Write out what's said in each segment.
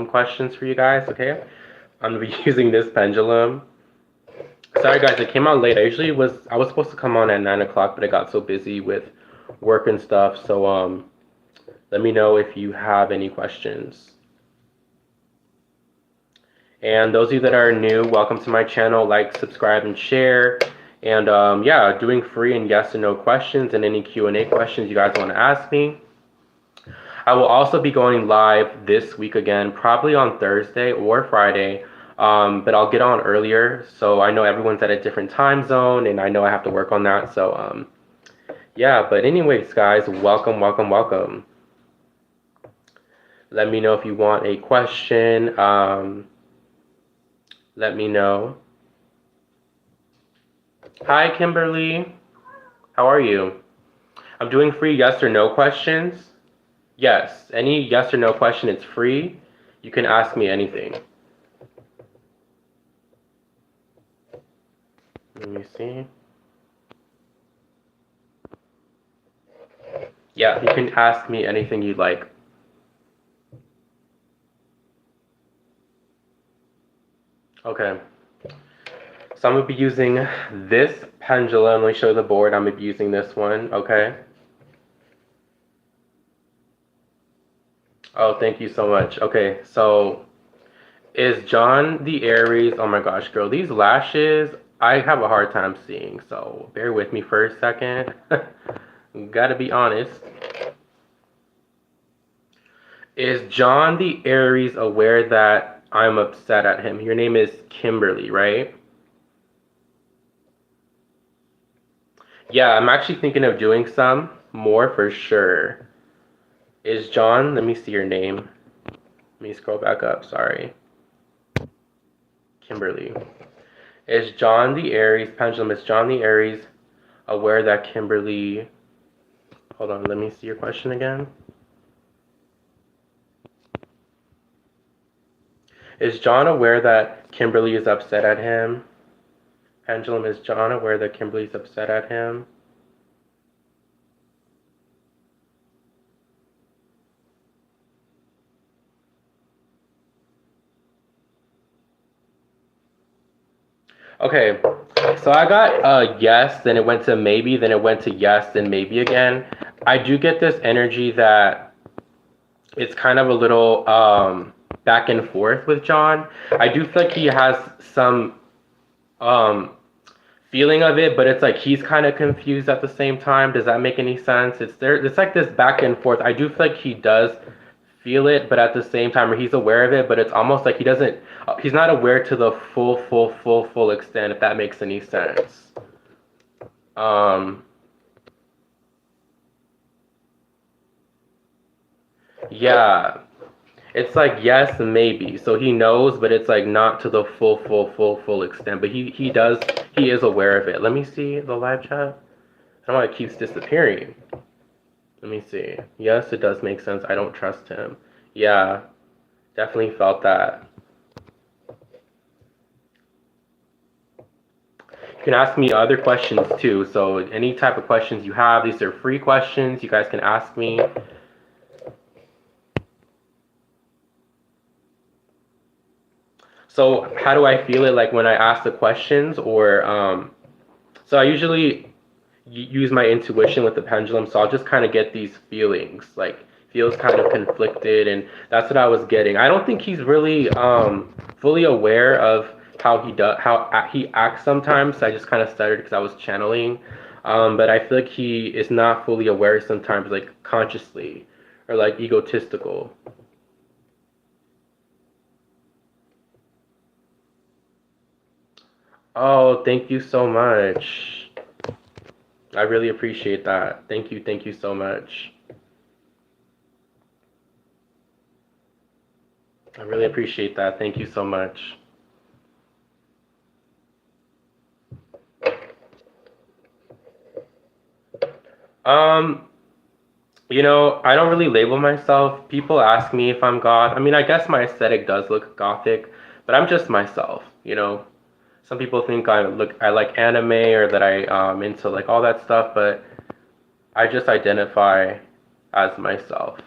questions for you guys, okay? I'm gonna be using this pendulum. Sorry guys, it came out late. I was supposed to come on at 9 o'clock, but I got so busy with work and stuff. So let me know if you have any questions. And those of you that are new, welcome to my channel. Like, subscribe, and share. And yeah, doing free and yes and no questions and any Q&A questions you guys want to ask me. I will also be going live this week again, probably on Thursday or Friday. But I'll get on earlier, so I know everyone's at a different time zone, and I know I have to work on that. So yeah, but anyways, guys, welcome, welcome, welcome. Let me know if you want a question. Let me know. Hi, Kimberly. How are you? I'm doing free yes or no questions. Yes, any yes or no question, it's free. You can ask me anything. Let me see. Yeah, you can ask me anything you'd like. Okay. So I'm going to be using this pendulum. Let me show you the board. I'm going to be using this one, okay? Oh, thank you so much. Okay, so is John the Aries? Oh my gosh, girl, these lashes, I have a hard time seeing, so bear with me for a second. Gotta be honest. Is John the Aries aware that I'm upset at him? Your name is Kimberly, right? Yeah, I'm actually thinking of doing some more for sure. Is John, let me see your name. Let me scroll back up, sorry. Kimberly. Is John the Aries, Pendulum, is John the Aries aware that Kimberly, hold on, let me see your question again. Is John aware that Kimberly is upset at him? Pendulum, is John aware that Kimberly's upset at him? Okay, so I got yes, then it went to maybe, then it went to yes, then maybe again. I do get this energy that it's kind of a little back and forth with John. I do feel like he has some um, feeling of it, but it's like he's kind of confused at the same time. Does that make any sense? It's there. It's like this back and forth. I do feel like he does feel it, but at the same time, or he's aware of it, but it's almost like he doesn't. He's not aware to the full extent. If that makes any sense. Um, yeah. It's like yes, maybe. So he knows, but it's like not to the full extent. But he is aware of it. Let me see the live chat. I don't know why it keeps disappearing. Let me see. Yes, it does make sense. I don't trust him. Yeah, definitely felt that. You can ask me other questions too. So any type of questions you have, these are free questions. You guys can ask me. So how do I feel it like when I ask the questions or so I usually use my intuition with the pendulum, so I'll just kind of get these feelings, like feels kind of conflicted, and that's what I was getting. I don't think he's really fully aware of how he acts sometimes. I just kind of stuttered because I was channeling, but I feel like he is not fully aware sometimes, like consciously or like egotistical. Oh, thank you so much. I really appreciate that. Thank you so much. I really appreciate that. Thank you so much. Um, I don't really label myself. People ask me if I'm goth. I mean, I guess my aesthetic does look gothic, but I'm just myself. Some people think I like anime or that I into like all that stuff, but I just identify as myself.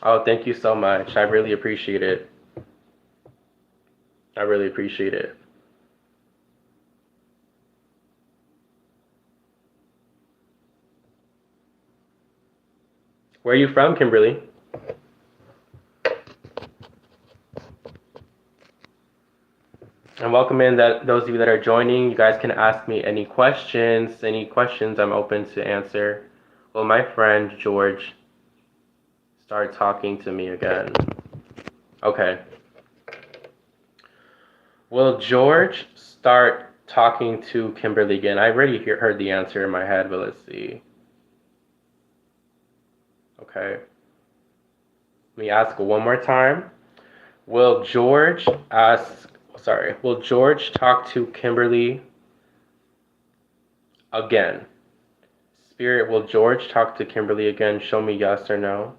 Oh, thank you so much. I really appreciate it. I really appreciate it. Where are you from, Kimberly? And welcome in that those of you that are joining. You guys can ask me any questions. Any questions I'm open to answer. Will my friend George start talking to me again? Okay. Will George start talking to Kimberly again? I already heard the answer in my head, but let's see. Okay. Let me ask one more time. Will George ask, sorry, will George talk to Kimberly again? Spirit, will George talk to Kimberly again? Show me yes or no.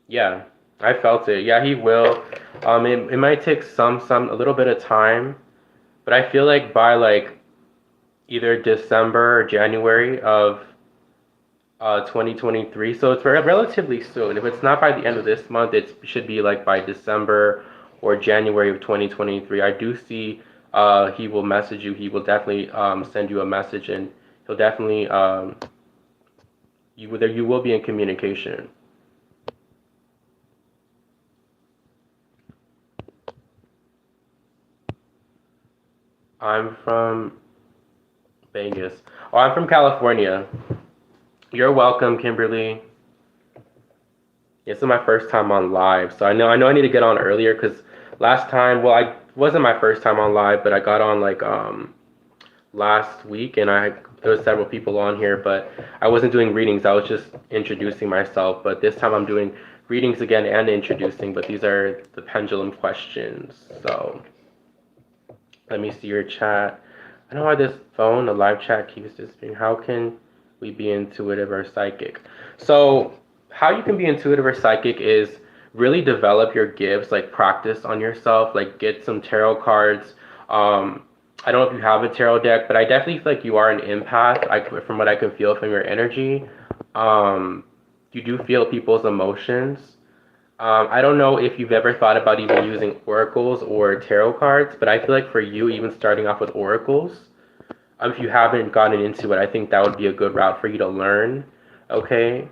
Yeah, I felt it. Yeah, he will. It might take a little bit of time, but I feel like by like either December or January of 2023. So it's relatively soon. If it's not by the end of this month, it should be like by December or January of 2023. I do see he will message you. He will definitely send you a message, and he'll definitely you will be in communication. I'm from Vegas. Oh, I'm from California. You're welcome, Kimberly. This is my first time on live, so I know I need to get on earlier because last time, well, I wasn't my first time on live, but I got on like last week, and there was several people on here, but I wasn't doing readings. I was just introducing myself. But this time I'm doing readings again and introducing. But these are the pendulum questions. So let me see your chat. I know why this phone, the live chat keeps disappearing. How can we be intuitive or psychic? So how you can be intuitive or psychic is really develop your gifts, like practice on yourself, like get some tarot cards. Um, I don't know if you have a tarot deck, but I definitely feel like you are an empath. From what I can feel from your energy, um, you do feel people's emotions. I don't know if you've ever thought about even using oracles or tarot cards, but I feel like for you, even starting off with oracles, if you haven't gotten into it, I think that would be a good route for you to learn. Okay.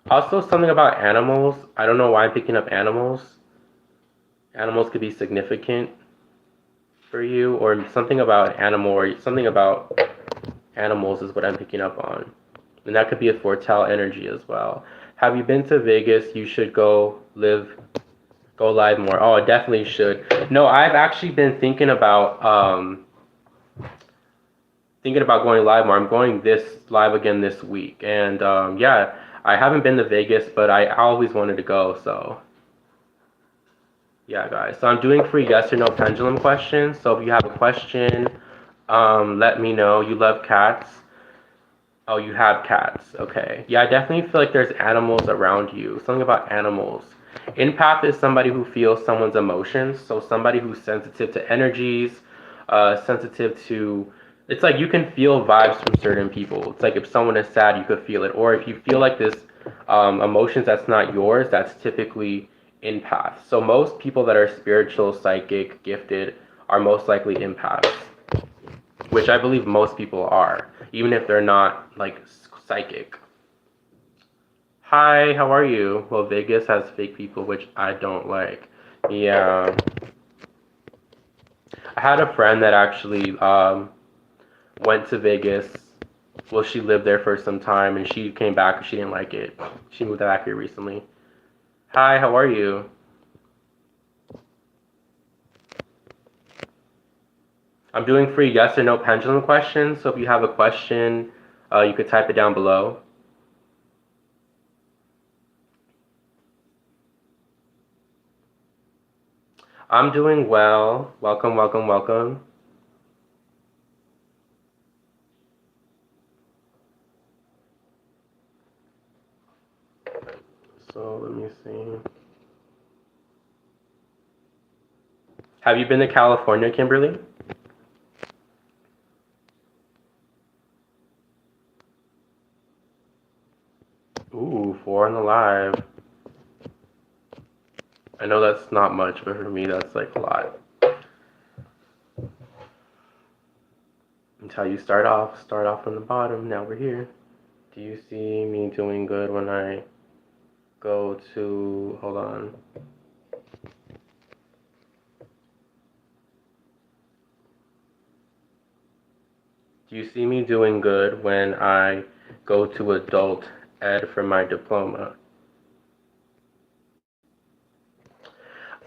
Also, something about animals. I don't know why I'm picking up animals. Animals could be significant for you, or something about animal, or something about animals is what I'm picking up on. And that could be a foretell energy as well. Have you been to Vegas? You should go live more. Oh, I definitely should. No, I've actually been thinking about going live more. I'm going this live again this week, and yeah, I haven't been to Vegas, but I always wanted to go. So yeah, guys. So I'm doing free yes or no pendulum questions. So if you have a question, let me know. You love cats. Oh, you have cats. Okay. Yeah, I definitely feel like there's animals around you. Something about animals. Empath is somebody who feels someone's emotions. So somebody who's sensitive to energies, sensitive to. It's like you can feel vibes from certain people. It's like if someone is sad, you could feel it. Or if you feel like this emotions that's not yours, that's typically empath. So most people that are spiritual, psychic, gifted are most likely empaths, which I believe most people are, even if they're not like psychic. Hi, how are you? Well, Vegas has fake people, which I don't like. Yeah, I had a friend that actually went to Vegas. Well, she lived there for some time, and she came back. She didn't like it. She moved back here recently. Hi, how are you? I'm doing free yes or no pendulum questions. So if you have a question, you could type it down below. I'm doing well. Welcome, welcome, welcome. So let me see. Have you been to California, Kimberly? I know that's not much, but for me, that's like a lot. That's how you start off. Start off from the bottom. Now we're here. Do you see me doing good when I go to, hold on. Do you see me doing good when I go to adult ed for my diploma?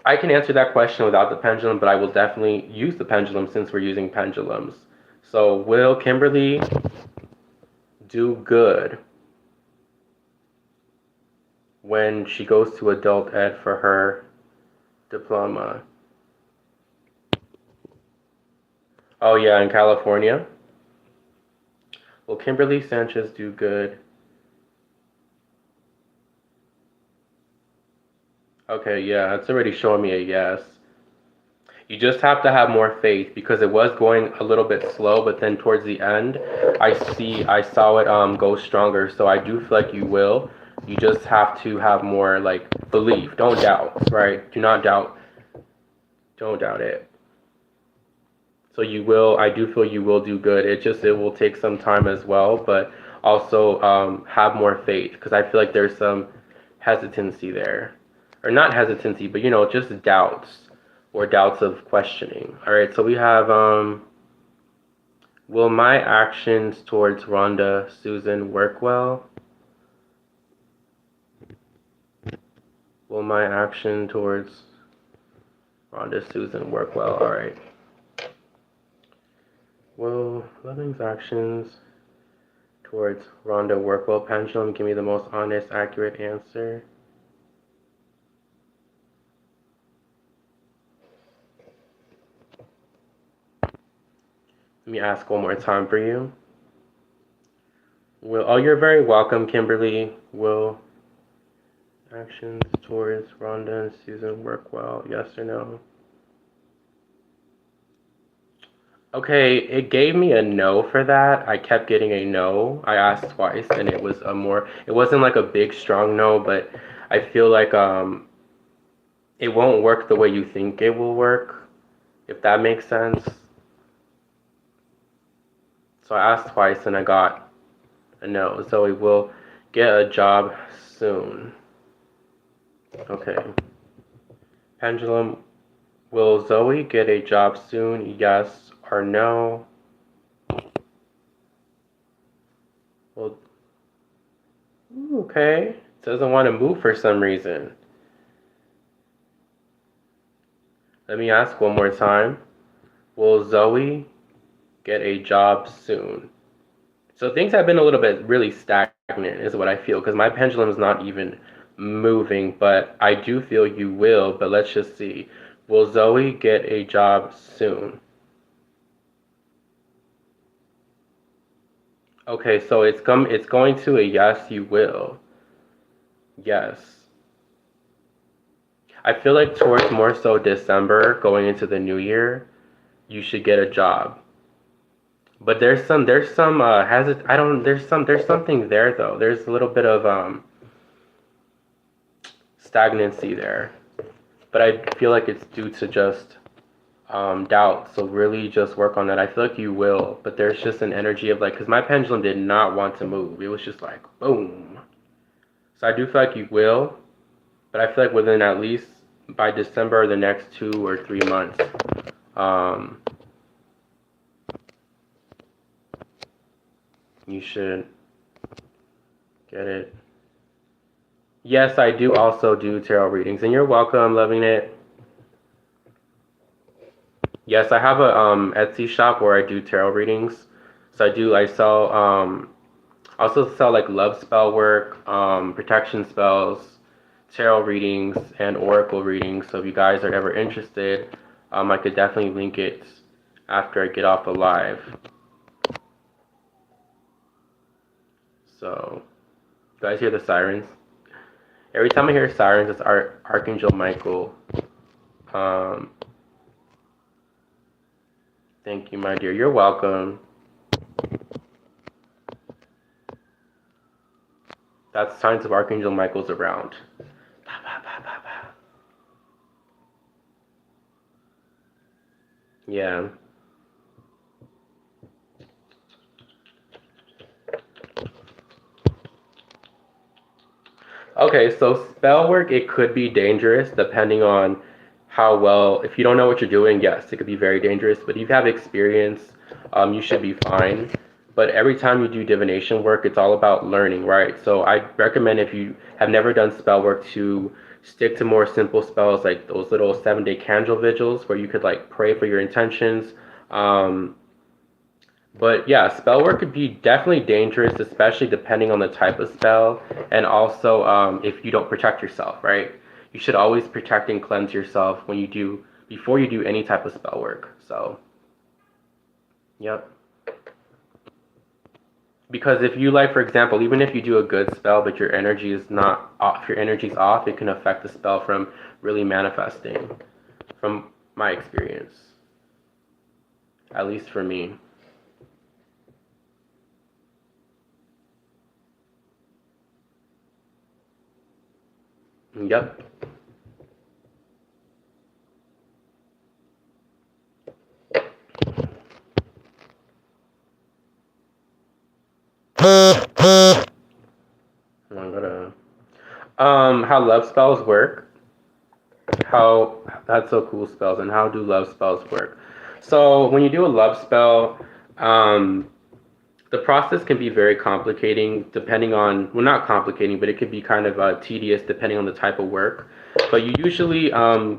I can answer that question without the pendulum, but I will definitely use the pendulum since we're using pendulums. So, will Kimberly do good when she goes to adult ed for her diploma? Oh, yeah, in California. Will Kimberly Sanchez do good? Okay, yeah, it's already showing me a yes. You just have to have more faith because it was going a little bit slow, but then towards the end, I saw it go stronger. So I do feel like you will. You just have to have more like belief. Don't doubt, right? Do not doubt. Don't doubt it. So you will. I do feel you will do good. It will take some time as well, but also have more faith because I feel like there's some hesitancy there, or not hesitancy, but just doubts or doubts of questioning. All right. So we have will my actions towards Rhonda Susan work well? Will my action towards Rhonda Susan work well? All right. Will Loving's actions towards Rhonda work well? Pendulum, give me the most honest, accurate answer. Let me ask one more time for you. Oh, you're very welcome, Kimberly. Will actions towards Rhonda and Susan work well? Yes or no? Okay, it gave me a no for that. I kept getting a no. I asked twice and it wasn't like a big strong no, but I feel like it won't work the way you think it will work, if that makes sense. So I asked twice and I got a no. Zoe will get a job soon. Okay. Pendulum, will Zoe get a job soon? Yes or no? Well, okay. Doesn't want to move for some reason. Let me ask one more time. Will Zoe get a job soon? So things have been a little bit really stagnant, is what I feel, because my pendulum is not even moving, but I do feel you will. But let's just see. Will Zoe get a job soon? Okay, so it's going to a yes, you will. Yes. I feel like towards more so December, going into the new year, you should get a job. But there's some has it I don't there's something there though. There's a little bit of stagnancy there. But I feel like it's due to just doubt. So really just work on that. I feel like you will, but there's just an energy of like, because my pendulum did not want to move. It was just like boom. So I do feel like you will, but I feel like within at least by December the next 2 or 3 months, um, you should get it. Yes, I do also do tarot readings, and you're welcome. I'm loving it. Yes, I have a Etsy shop where I do tarot readings. So I sell also sell like love spell work, protection spells, tarot readings, and oracle readings. So if you guys are ever interested, I could definitely link it after I get off the live. So, you guys hear the sirens? Every time I hear sirens, it's Archangel Michael. Um, thank you, my dear. You're welcome. That's signs of Archangel Michael's around. Bah, bah, bah, bah, bah. Yeah. Okay, so spell work, it could be dangerous depending on how well, if you don't know what you're doing, yes, it could be very dangerous, but if you have experience, you should be fine. But every time you do divination work, it's all about learning, right? So I recommend if you have never done spell work to stick to more simple spells like those little 7-day candle vigils where you could like pray for your intentions. Um, but yeah, spell work could be definitely dangerous, especially depending on the type of spell, and also if you don't protect yourself, right? You should always protect and cleanse yourself when you do before you do any type of spell work. So, yep. Because if you like, for example, even if you do a good spell, but your energy is not off, your energy's off, it can affect the spell from really manifesting. From my experience, at least for me. Yep. I'm gonna. How love spells work. How that's so cool spells and how do love spells work? So when you do a love spell, um, the process can be very complicating depending on, well, not complicating, but it could be kind of tedious depending on the type of work. But you usually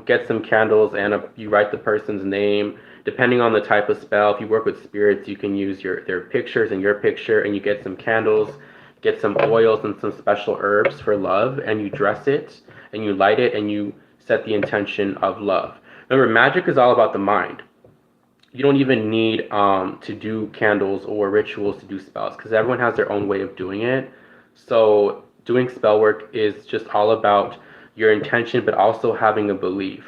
get some candles and you write the person's name. Depending on the type of spell, if you work with spirits, you can use their pictures and your picture, and you get some candles, get some oils and some special herbs for love, and you dress it and you light it and you set the intention of love. Remember, magic is all about the mind. You don't even need to do candles or rituals to do spells because everyone has their own way of doing it. So doing spell work is just all about your intention, but also having a belief.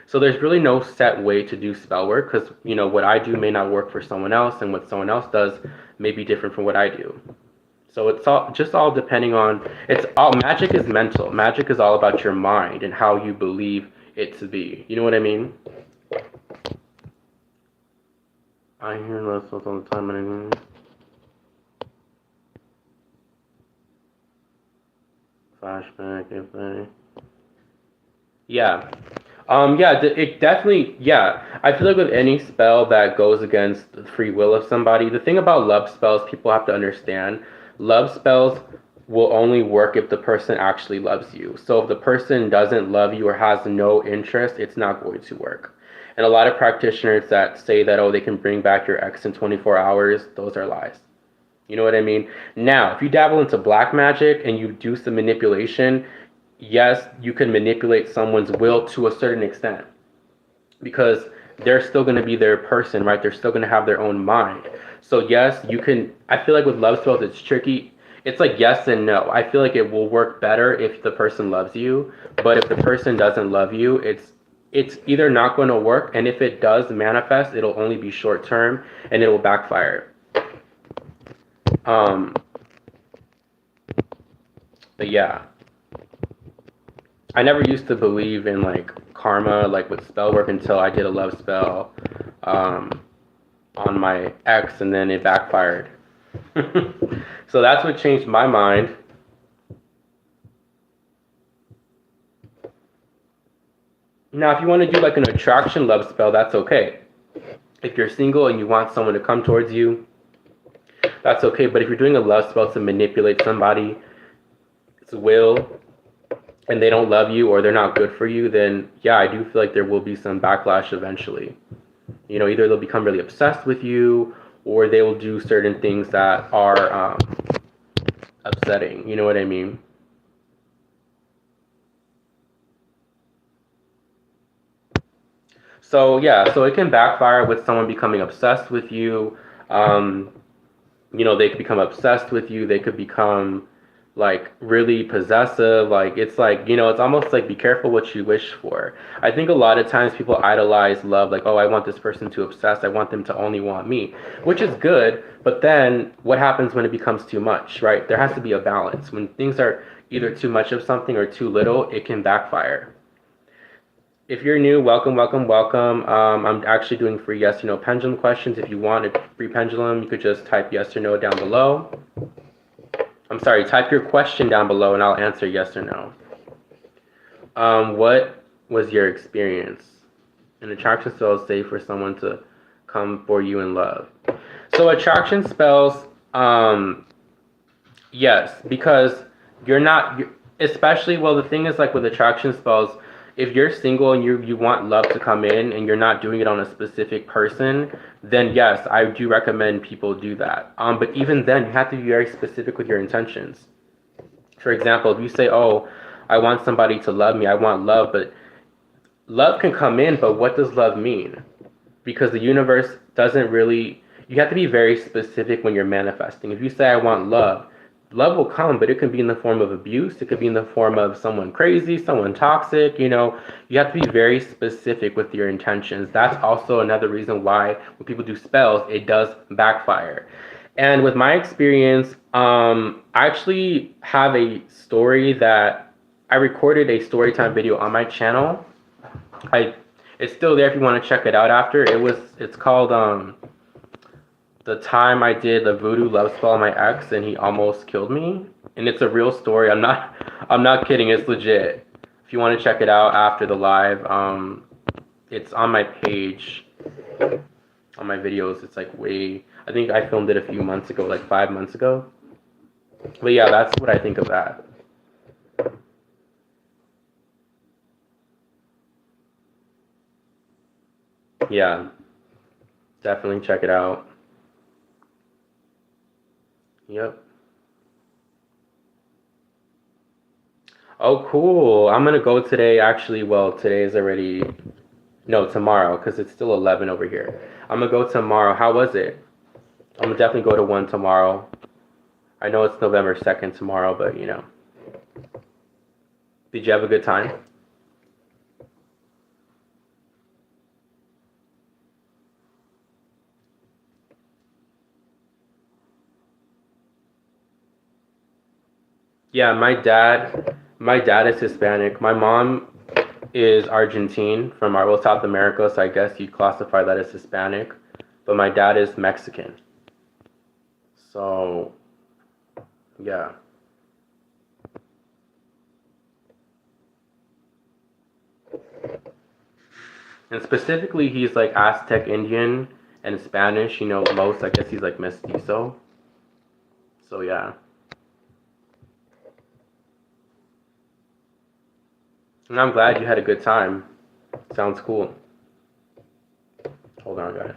So there's really no set way to do spell work because what I do may not work for someone else, and what someone else does may be different from what I do. So it's all depending on, it's all, magic is mental. Magic is all about your mind and how you believe it to be. You know what I mean? I hear less all the time, and flashback if they. Yeah. Yeah, it definitely, yeah. I feel like with any spell that goes against the free will of somebody, the thing about love spells, people have to understand, love spells will only work if the person actually loves you. So if the person doesn't love you or has no interest, it's not going to work. And a lot of practitioners that say that, oh, they can bring back your ex in 24 hours, those are lies. You know what I mean? Now, if you dabble into black magic and you do some manipulation, yes, you can manipulate someone's will to a certain extent because they're still going to be their person, right? They're still going to have their own mind. So, yes, you can. I feel like with love spells, it's tricky. It's like yes and no. I feel like it will work better if the person loves you, but if the person doesn't love you, it's either not going to work, and if it does manifest, it'll only be short term and it will backfire. Um, but yeah, I never used to believe in like karma, like with spell work, until I did a love spell um, on my ex, and then it backfired. So that's what changed my mind. Now, if you want to do like an attraction love spell, that's okay. If you're single and you want someone to come towards you, that's okay. But if you're doing a love spell to manipulate somebody's will and they don't love you or they're not good for you, then yeah, I do feel like there will be some backlash eventually. Either they'll become really obsessed with you or they will do certain things that are upsetting. You know what I mean? So yeah, so it can backfire with someone becoming obsessed with you. Um, they could become obsessed with you. They could become like really possessive. Like it's almost like be careful what you wish for. I think a lot of times people idolize love, like, oh, I want this person to obsess. I want them to only want me, which is good. But then what happens when it becomes too much, right? There has to be a balance. When things are either too much of something or too little, it can backfire. If you're new, welcome, welcome, welcome. I'm actually doing free yes or no pendulum questions. If you want a free pendulum, you could just type yes or no down below. I'm sorry, type your question down below and I'll answer yes or no. What was your experience? An attraction spell is safe for someone to come for you in love. So attraction spells, yes, because you're not, especially, well, the thing is like with attraction spells, if you're single and you want love to come in and you're not doing it on a specific person, then yes, I do recommend people do that. But even then, you have to be very specific with your intentions. For example, if you say, oh, I want somebody to love me, I want love, but love can come in, but what does love mean? Because the universe doesn't really, you have to be very specific when you're manifesting. If you say I want love, love will come, but it can be in the form of abuse, it could be in the form of someone crazy, someone toxic. You have to be very specific with your intentions. That's also another reason why when people do spells, it does backfire. And with my experience, I actually have a story that I recorded a story time video on my channel. I It's still there if you want to check it out after. It's called the time I did the voodoo love spell on my ex and he almost killed me. And it's a real story. I'm not kidding, it's legit. If you want to check it out after the live, it's on my page, on my videos. It's like I think I filmed it a few months ago, like 5 months ago. But yeah, that's what I think of that. Yeah, definitely check it out. Yep. Oh, cool. I'm gonna go today. Actually, well, today is already, no, tomorrow, because it's still 11 over here. I'm gonna go tomorrow. How was it? I'm gonna definitely go to one tomorrow. I know it's November 2nd tomorrow, but did you have a good time? Yeah, my dad is Hispanic. My mom is Argentine from well, South America, so I guess you'd classify that as Hispanic. But my dad is Mexican. So, yeah. And specifically, he's like Aztec Indian and Spanish, most. I guess he's like mestizo. So, yeah. And I'm glad you had a good time. Sounds cool. Hold on, guys.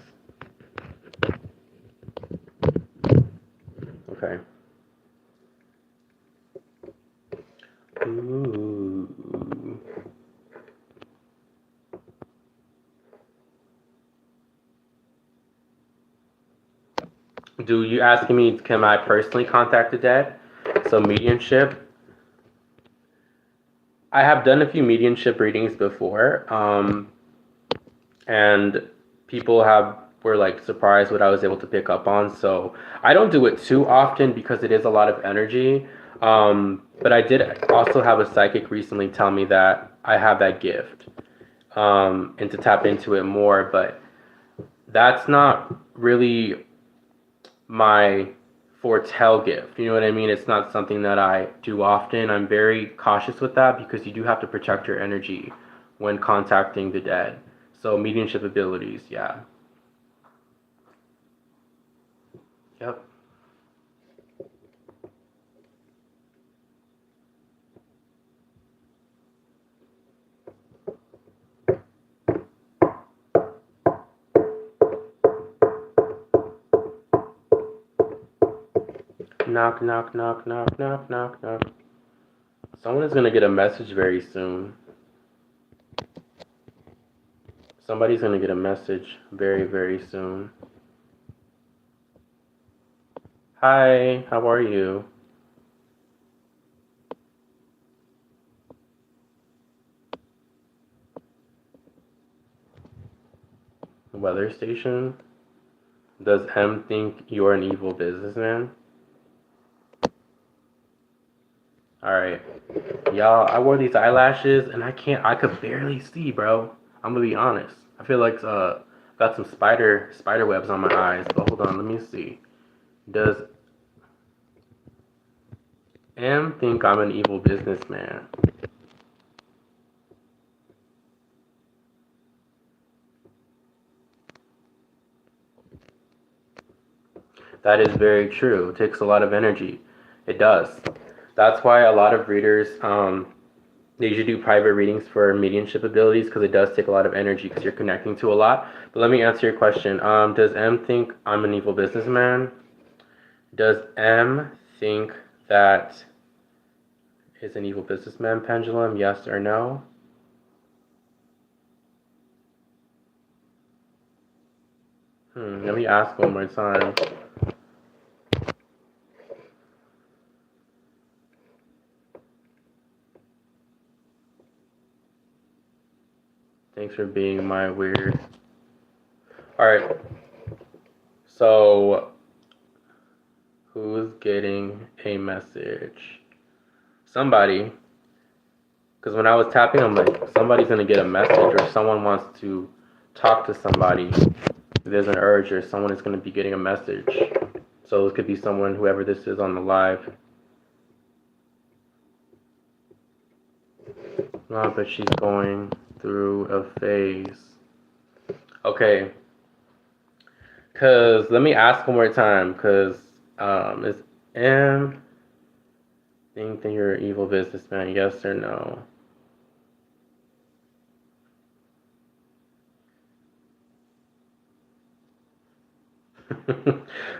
Okay. Ooh. Do you asking me, can I personally contact the dead? So mediumship. I have done a few mediumship readings before, and people were like surprised what I was able to pick up on. So I don't do it too often because it is a lot of energy. But I did also have a psychic recently tell me that I have that gift, and to tap into it more. But that's not really my foretell gift. You know what I mean? It's not something that I do often. I'm very cautious with that because you do have to protect your energy when contacting the dead. So mediumship abilities, yeah. Yep. Knock, knock, knock, knock, knock, knock, knock. Someone is gonna get a message very soon. Somebody's gonna get a message very, very soon. Hi, how are you? Weather station? Does M think you're an evil businessman? Alright. Y'all, I wore these eyelashes and I could barely see, bro. I'm gonna be honest. I feel like got some spider webs on my eyes. But hold on, let me see. Does M think I'm an evil businessman? That is very true. It takes a lot of energy. It does. That's why a lot of readers they usually do private readings for mediumship abilities because it does take a lot of energy because you're connecting to a lot. But let me answer your question. Does M think I'm an evil businessman? Does M think that is an evil businessman, Pendulum? Yes or no? Let me ask one more time. Thanks for being my weird. Alright, so who's getting a message? Somebody. Because when I was tapping, I'm like, somebody's going to get a message or someone wants to talk to somebody. There's an urge or someone is going to be getting a message. So it could be someone, whoever this is on the live. Oh, but she's going through a phase. Okay. Because let me ask one more time. Because is M think that you're an evil businessman? Yes or no?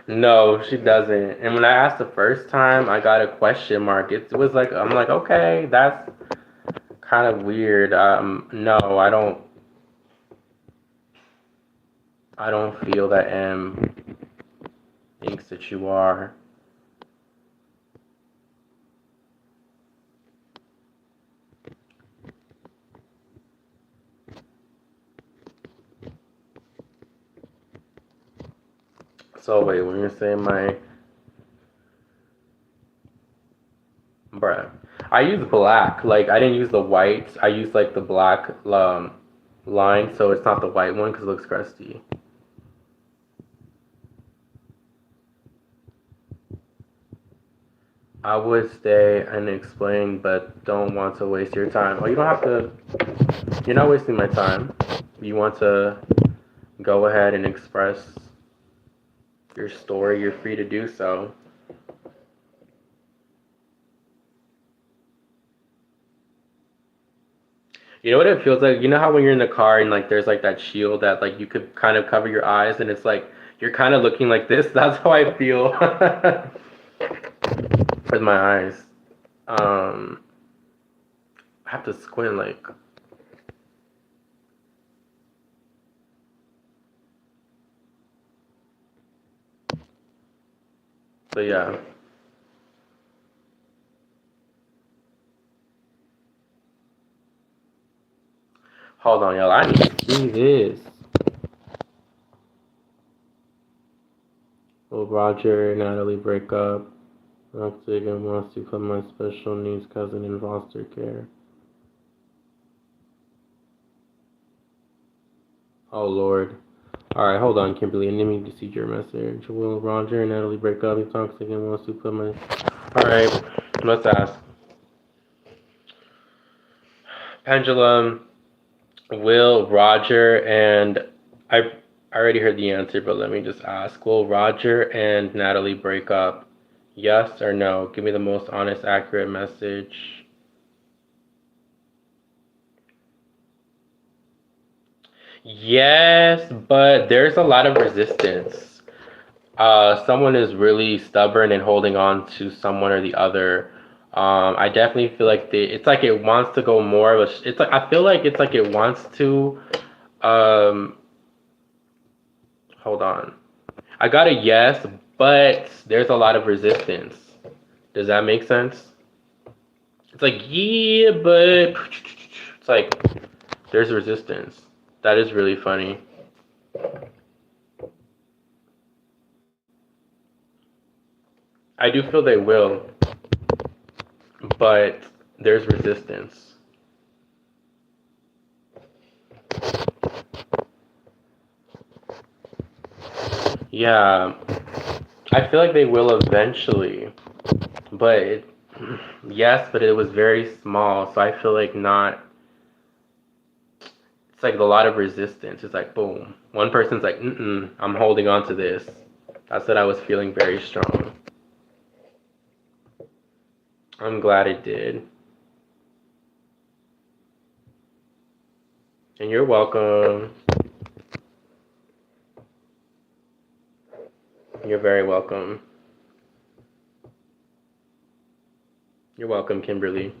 No, she doesn't. And when I asked the first time, I got a question mark. It was like I'm like, okay, that's kind of weird. No, I don't feel that M thinks that you are. So wait, when you're saying my bruh, I use black. Like I didn't use the white. I used like the black line, so it's not the white one because it looks crusty. I would stay and explain, but don't want to waste your time. Oh, you don't have to. You're not wasting my time. You want to go ahead and express your story. You're free to do so. You know what it feels like? You know how when you're in the car and like there's like that shield that like you could kind of cover your eyes and it's like you're kind of looking like this. That's how I feel with my eyes. Um, I have to squint like. So yeah. Hold on, y'all. I need to see this. Will Roger and Natalie break up? Oxygen wants to put my special needs cousin in foster care. Oh Lord. Alright, hold on, Kimberly. Let me see your message. Will Roger and Natalie break up? He talks again wants to put my. Alright, let's ask. Pendulum, will Roger and I already heard the answer, but let me just ask. Will Roger and Natalie break up? Yes or no? Give me the most honest, accurate message. Yes, but there's a lot of resistance. Someone is really stubborn and holding on to someone or the other. I definitely feel like it's like it wants to go more of a, it's like, I feel like it's like it wants to, um, hold on. I got a yes, but there's a lot of resistance. Does that make sense? It's like, yeah, but it's like, there's resistance. That is really funny. I do feel they will, but there's resistance. Yeah, I feel like they will eventually, but yes, but it was very small, so I feel like not. It's like a lot of resistance. It's like boom, one person's like, I'm holding on to this. That's what I was feeling very strong. I'm glad it did. And you're welcome. You're very welcome. You're welcome, Kimberly.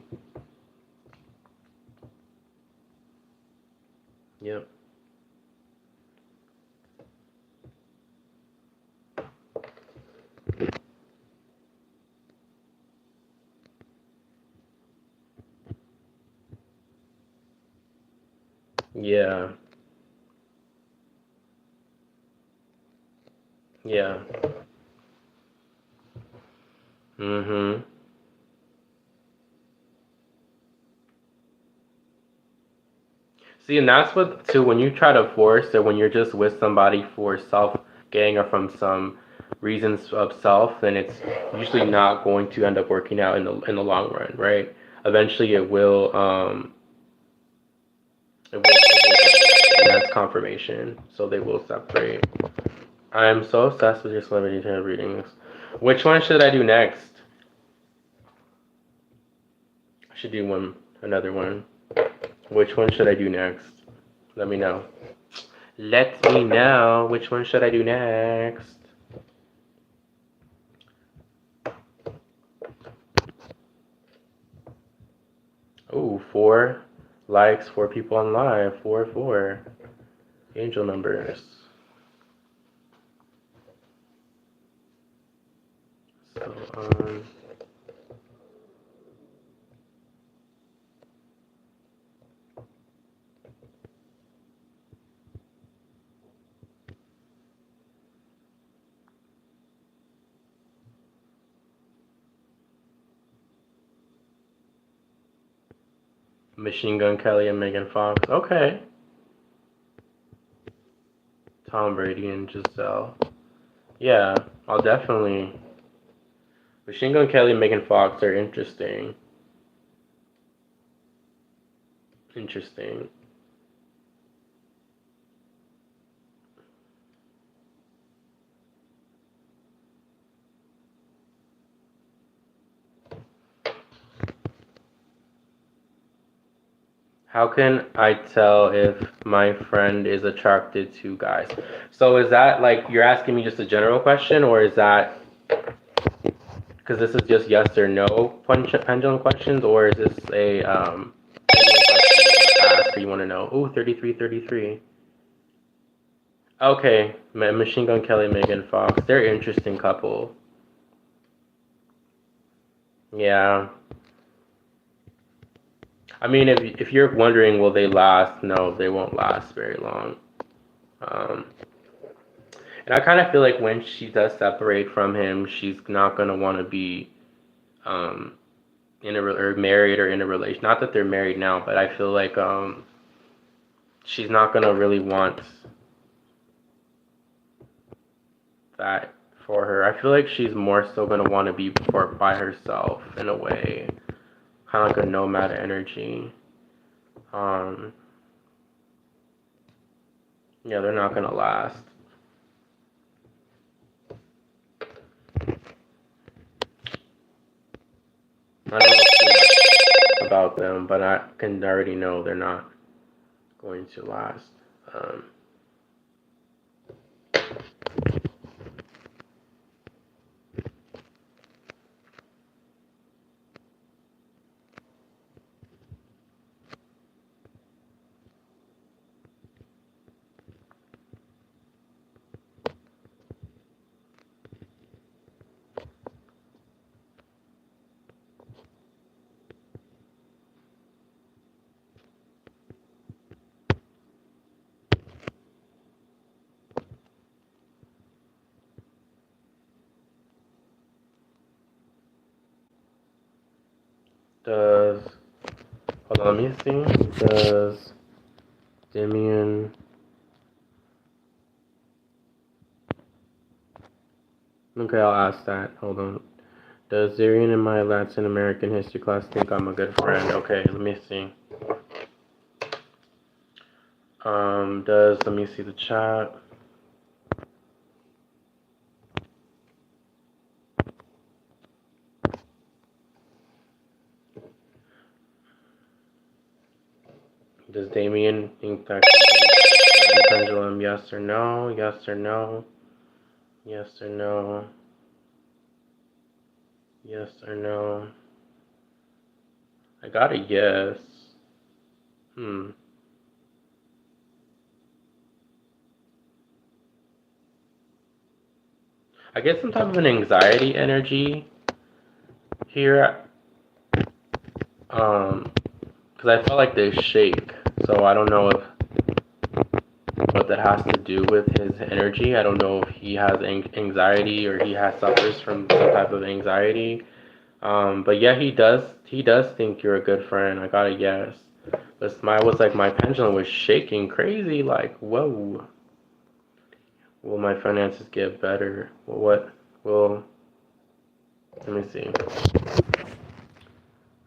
Yep. Yeah. Yeah. Mhm. See, and that's what too. When you try to force, or when you're just with somebody for self gain or from some reasons of self, then it's usually not going to end up working out in the long run, right? Eventually, it will. And that's confirmation. So they will separate. I'm so obsessed with your celebrity tarot readings. Which one should I do next? I should do another one. Which one should I do next? Let me know. Let me know. Which one should I do next? Oh, 4 likes, 4 people on live. 4. Angel numbers. So, Machine Gun Kelly and Megan Fox. Okay. Tom Brady and Giselle. Yeah, I'll definitely. Machine Gun Kelly and Megan Fox are interesting. Interesting. How can I tell if my friend is attracted to guys? So is that like you're asking me just a general question, or is that because this is just yes or no pendulum questions, or is this a ask or you want to know? Oh, 33, 33. Okay, Machine Gun Kelly, Megan Fox. They're an interesting couple. Yeah. I mean, if you're wondering, will they last? No, they won't last very long. Um, and I kind of feel like when she does separate from him, she's not gonna want to be um, or married or in a relation. Not that they're married now, but I feel like she's not gonna really want that for her. I feel like she's more so gonna want to be by herself in a way, kind of like a nomad energy. Um, yeah, they're not gonna last. I don't know too much about them, but I can already know they're not going to last. Um, Does, hold on, let me see. Does Damien, okay, I'll ask that. Hold on. Does Zarian in my Latin American history class think I'm a good friend? Okay, let me see. Let me see the chat. Does Damien think that pendulum? Yes or no? Yes or no? Yes or no? Yes or no? I got a yes. I get some type of an anxiety energy here. Because I felt like they shake. So I don't know if what that has to do with his energy. I don't know if he has anxiety or he suffers from some type of anxiety. But yeah, he does. He does think you're a good friend. I got a yes. But my pendulum was shaking crazy. Like, whoa. Will my finances get better? Well, what? Well, let me see.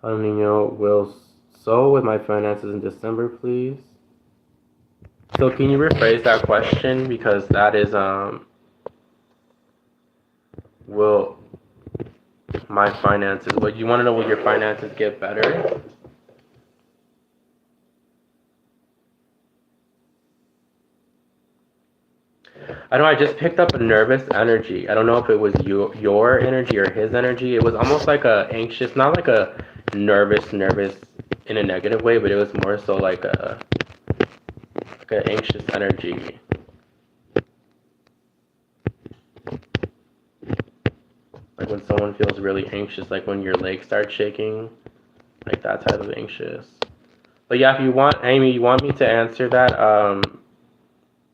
I don't even know. Will so with my finances in December, please. So can you rephrase that question because that is will my finances? What you want to know? Will your finances get better? I know I just picked up a nervous energy. I don't know if it was your energy or his energy. It was almost like a anxious, not like a nervous in a negative way, but it was more so like an anxious energy. Like when someone feels really anxious, like when your legs start shaking, like that type of anxious. But yeah, if you want, Amy, you want me to answer that,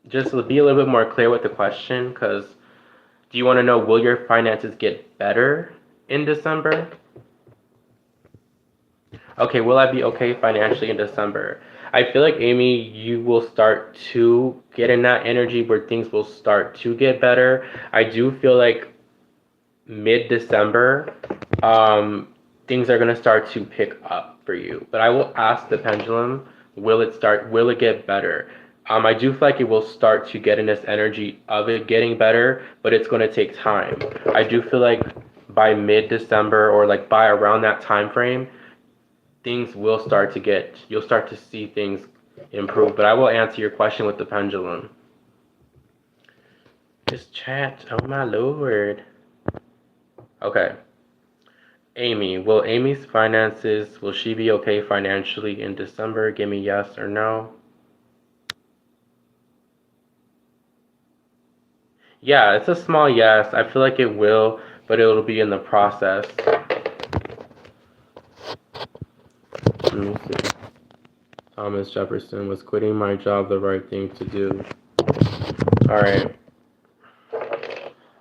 just be a little bit more clear with the question, because do you want to know, will your finances get better in December? Okay, will I be okay financially in December? I feel like, Amy, you will start to get in that energy where things will start to get better. I do feel like mid-December, things are going to start to pick up for you. But I will ask the pendulum, will it get better? I do feel like it will start to get in this energy of it getting better, but it's going to take time. I do feel like by mid-December or like by around that time frame, things will start to you'll start to see things improve. But I will answer your question with the pendulum. This chat, oh my lord. Okay. Amy, will Amy's finances, will she be okay financially in December? Give me yes or no. Yeah, it's a small yes. I feel like it will, but it'll be in the process. Let me see. Thomas Jefferson, was quitting my job the right thing to do? All right.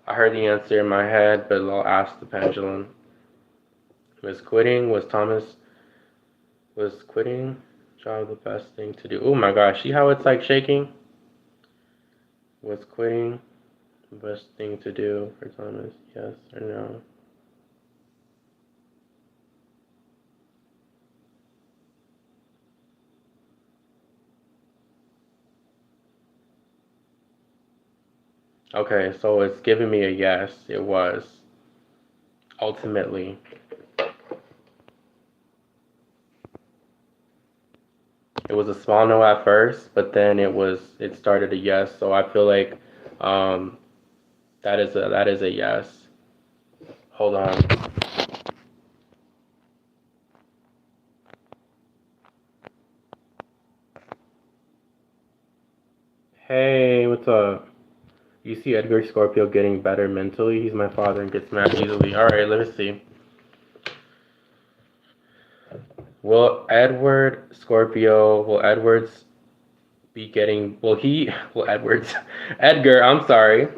I heard the answer in my head, but I'll ask the pendulum. Was quitting job the best thing to do? Oh my gosh, see how it's like shaking? Was quitting the best thing to do for Thomas? Yes or no? Okay, so it's giving me a yes. It was. Ultimately. It was a small no at first, but then it started a yes. So I feel like that is a yes. Hold on. Hey, what's up? You see Edgar Scorpio getting better mentally? He's my father and gets mad easily. Alright, let me see. Will Edwards be getting, will Edgar, I'm sorry.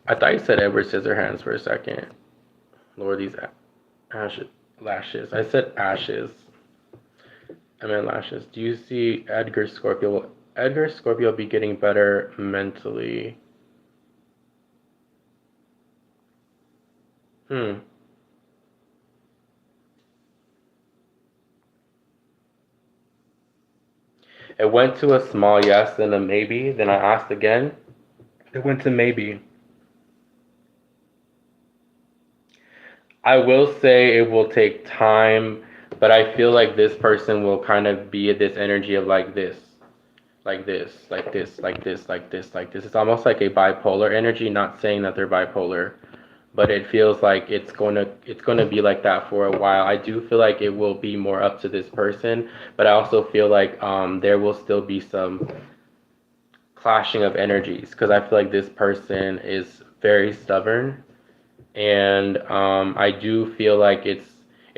I thought you said Edward Scissorhands for a second. Lord, these ashes. lashes. I said ashes. I meant lashes. Do you see Edgar Scorpio? Will Edgar Scorpio be getting better mentally? Hmm. It went to a small yes, then a maybe. Then I asked again. It went to maybe. I will say it will take time, but I feel like this person will kind of be this energy of like this, like this, like this, like this, like this, like this. It's almost like a bipolar energy, not saying that they're bipolar, but it feels like it's gonna be like that for a while. I do feel like it will be more up to this person, but I also feel like there will still be some clashing of energies because I feel like this person is very stubborn, and I do feel like it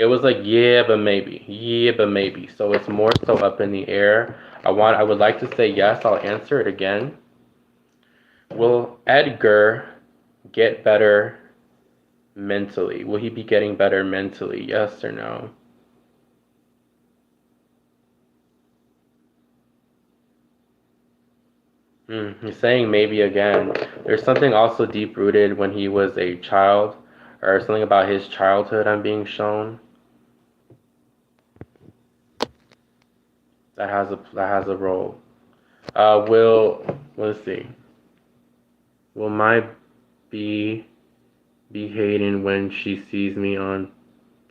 was like yeah but maybe, so it's more so up in the air. I would like to say yes. I'll answer it again. Will Edgar get better mentally? Will he be getting better mentally? Yes or no? He's saying maybe again. There's something also deep rooted when he was a child, or something about his childhood I'm being shown that has a role. Will let's see. Will my bee be hating when she sees me on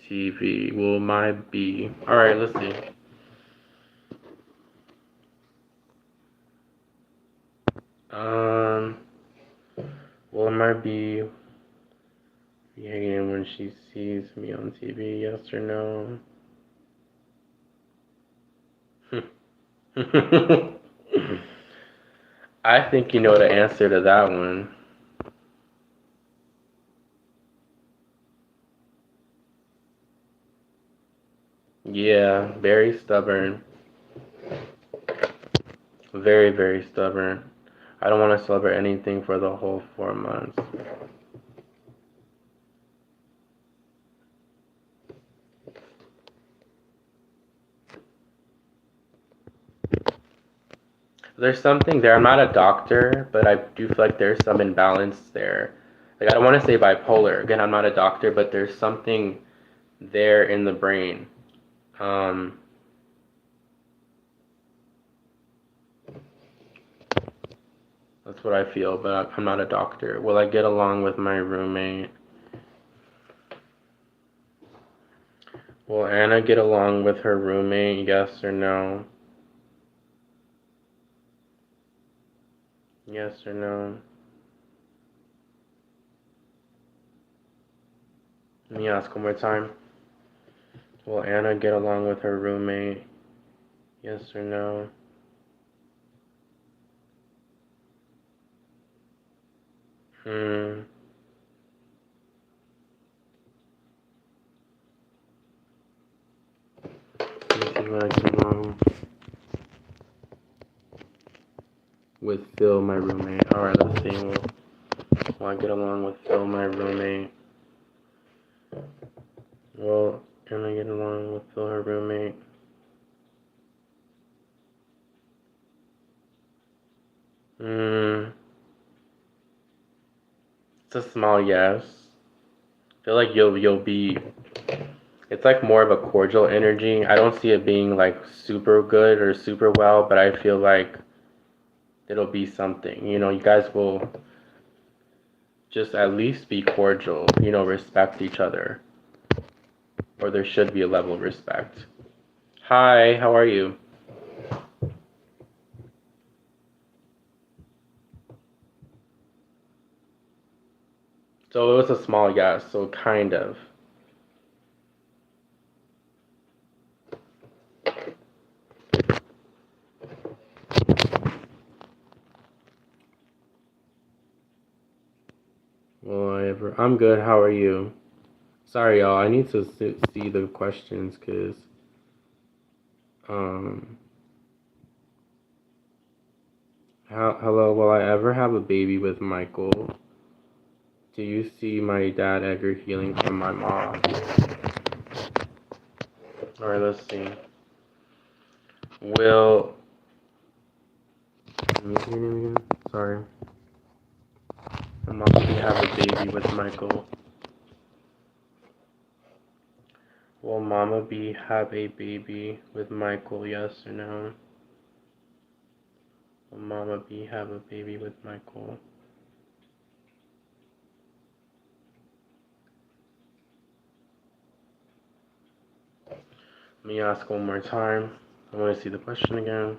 TV? Will my bee? All right, let's see. Um, will my bee be hating when she sees me on TV? Yes or no? I think you know the answer to that one. Yeah, very stubborn. Very, very stubborn. I don't want to celebrate anything for the whole 4 months. There's something there. I'm not a doctor, but I do feel like there's some imbalance there. Like, I don't want to say bipolar. Again, I'm not a doctor, but there's something there in the brain. Um, that's what I feel, but I'm not a doctor. Will I get along with my roommate? Will Anna get along with her roommate? Yes or no? Yes or no? Let me ask one more time. Will Anna get along with her roommate? Yes or no? Hmm. Let me see if I get along with Phil, my roommate. Alright, let's see. Will I get along with Phil, my roommate? Will Anna get along with Phil, her roommate? Hmm. It's a small yes. I feel like you'll be. It's like more of a cordial energy. I don't see it being like super good or super well, but I feel like it'll be something. You guys will just at least be cordial. Respect each other, or there should be a level of respect. Hi, how are you? So it was a small yes, so kind of. Whatever. I'm good. How are you? Sorry, y'all. I need to see the questions because um. Hello. Will I ever have a baby with Michael? Do you see my dad ever healing from my mom? All right, let's see. Will sorry. Mama B have a baby with Michael? Will Mama B have a baby with Michael? Yes or no? Will Mama B have a baby with Michael? Let me ask one more time. I want to see the question again.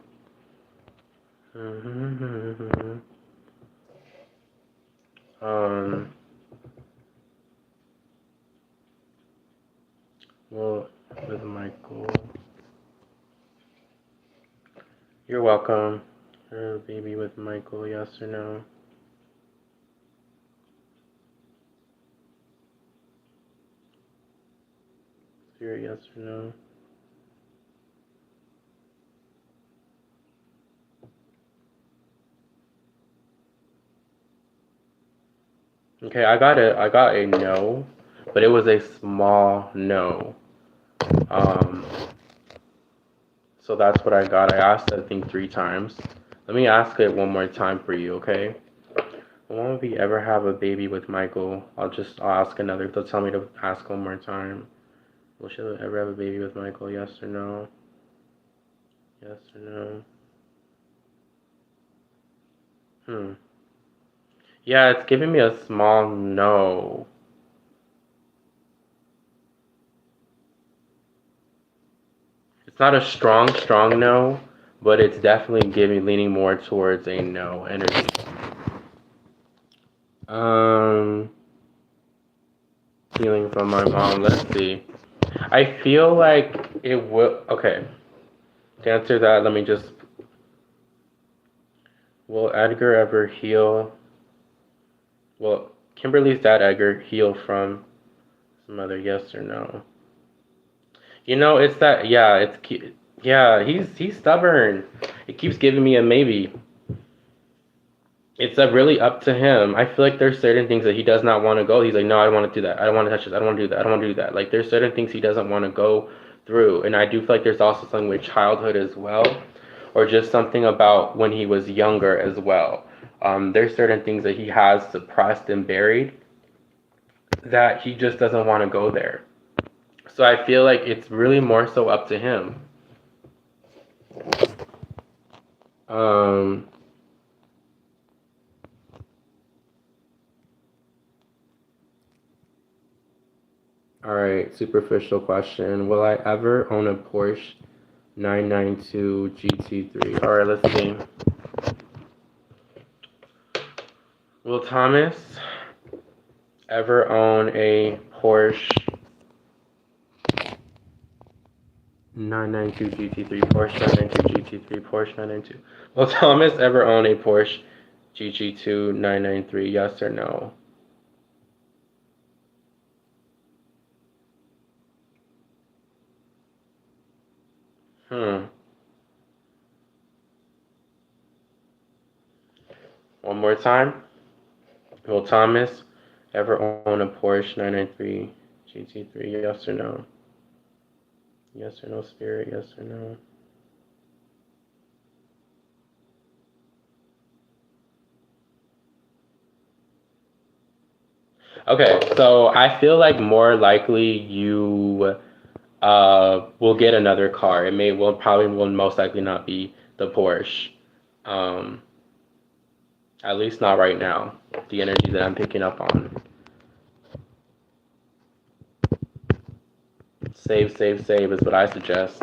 um, well, with Michael. You're welcome. Her baby with Michael, yes or no? Spirit, yes or no? Okay, I got a no, but it was a small no. Um, so that's what I got. I asked I think 3 times. Let me ask it one more time for you, okay? Will we ever have a baby with Michael? I'll ask another. They'll tell me to ask one more time. Will she ever have a baby with Michael? Yes or no? Yes or no? Hmm. Yeah, it's giving me a small no. It's not a strong no, but it's definitely leaning more towards a no energy. Um, Feeling from my mom. Let's see. I feel like it will. Okay, to answer that, let me just. Will Edgar ever heal? Will Kimberly's dad Edgar heal from his mother? Yes or no? You know, it's that. Yeah, yeah. He's stubborn. It keeps giving me a maybe. It's really up to him. I feel like there's certain things that he does not want to go. He's like, no, I don't want to do that. I don't want to touch this. I don't want to do that. I don't want to do that. Like, there's certain things he doesn't want to go through. And I do feel like there's also something with childhood as well, or just something about when he was younger as well. There's certain things that he has suppressed and buried that he just doesn't want to go there. So I feel like it's really more so up to him. Um, all right, superficial question. Will I ever own a Porsche 992 GT3? All right, let's see. Will Thomas ever own a Porsche 992 GT3? Porsche 992 GT3, Porsche 992. Will Thomas ever own a Porsche GT2 993? Yes or no? Hmm. One more time. Will Thomas ever own a Porsche 993 GT3? Yes or no? Yes or no, Spirit? Yes or no? Okay, so I feel like more likely you will get another car. Will most likely not be the Porsche. Um, at least not right now. The energy that I'm picking up on. Save is what I suggest.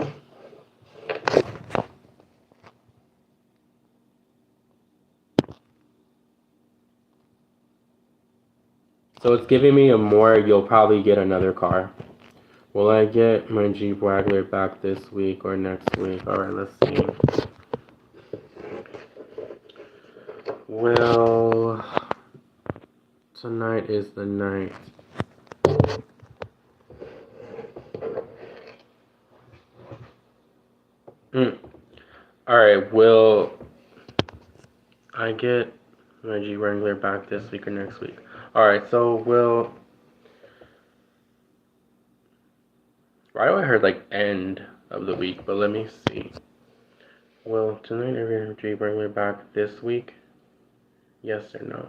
So it's giving me a more, you'll probably get another car. Will I get my Jeep Wrangler back this week or next week? Alright, let's see. Well, tonight is the night. Alright, will I get my Jeep Wrangler back this week or next week? Alright, so will Why do I heard like end of the week? But let me see. Will tonight every energy bring me back this week? Yes or no?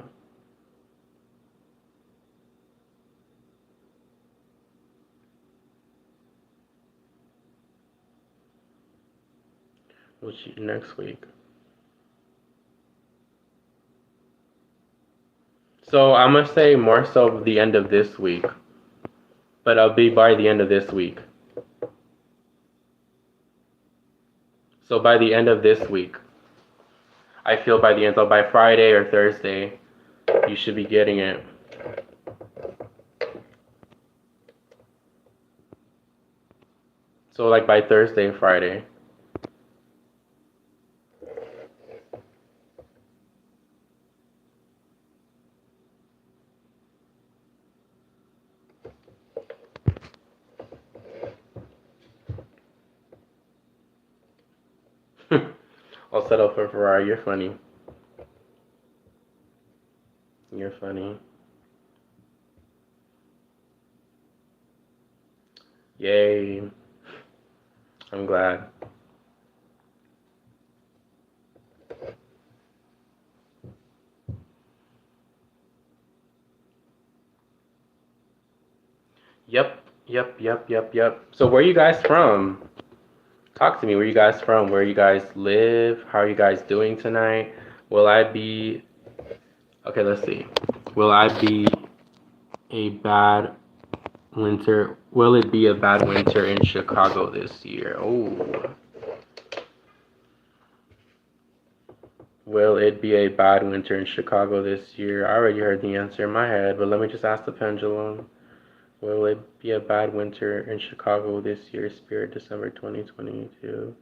Which next week? So I'm gonna say more so the end of this week, but I'll be by the end of this week. So by the end of this week, I feel by the end, so by Friday or Thursday, you should be getting it. So like by Thursday, Friday. I'll settle for Ferrari. You're funny. You're funny. Yay. I'm glad. Yep. So where are you guys from? Talk to me. Where you guys from? Where you guys live? How are you guys doing tonight? Will I be Okay, let's see. Will I be a bad winter? Will it be a bad winter in Chicago this year? Oh. Will it be a bad winter in Chicago this year? I already heard the answer in my head, but let me just ask the pendulum. Will it be a bad winter in Chicago this year, Spirit, December 2022?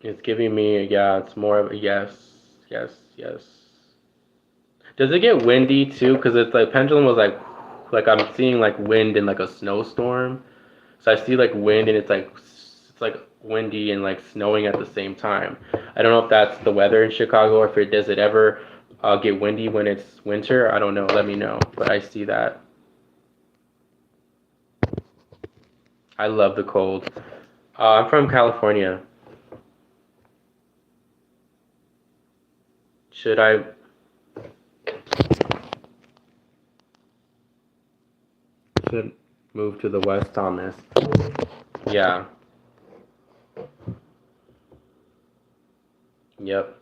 It's giving me, yeah, it's more of a yes. Does it get windy too? Because it's like pendulum was like I'm seeing like wind in like a snowstorm. So I see like wind and it's like windy and like snowing at the same time. I don't know if that's the weather in Chicago or if it does it ever get windy when it's winter. I don't know. Let me know. But I see that. I love the cold. I'm from California. Should I should move to the West, Thomas? Yeah. Yep.